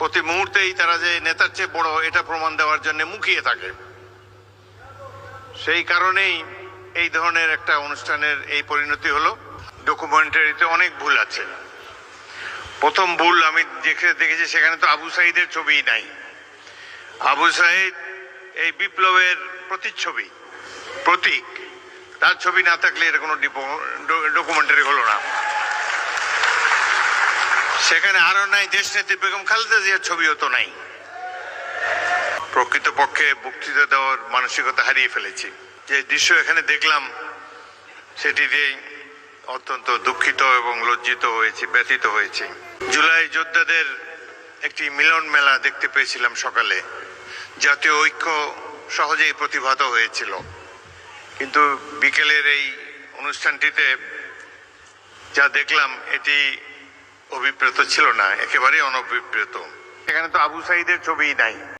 প্রতি মুহূর্তেই তারা যে নেতার চেয়ে বড় এটা প্রমাণ দেওয়ার জন্য মুখিয়ে থাকে। সেই কারণেই এই ধরনের একটা অনুষ্ঠানের এই পরিণতি হলো। ডকুমেন্টারিতে অনেক ভুল আছে। প্রথম ভুল আমি দেখেছি, সেখানে তো আবু সাঈদের ছবিই নাই। আবু সাঈদ এই বিপ্লবের প্রতিচ্ছবি, প্রতীক। তার ছবি না থাকলে এটা কোনো ডকুমেন্টারি হলো না। সেখানে আরো নাই দেশনেত্রী বেগম খালেদা জিয়ার ছবিও তো নাই। প্রকৃতপক্ষে বক্তৃতা দেওয়ার মানসিকতা হারিয়ে ফেলেছি। যে দৃশ্য এখানে দেখলাম সেটিতে অত্যন্ত দুঃখিত এবং লজ্জিত হয়েছি, ব্যথিত হয়েছি। জুলাই যোদ্ধাদের একটি মিলন মেলা দেখতে পেয়েছিলাম সকালে। জাতীয় ঐক্য সহজেই প্রতিভাত হয়েছিল, কিন্তু বিকেলের এই অনুষ্ঠানটিতে যা দেখলাম এটি অভিপ্রেত ছিল না, একেবারেই অনভিপ্রেত। এখানে তো আবু সাঈদের ছবিই নাই।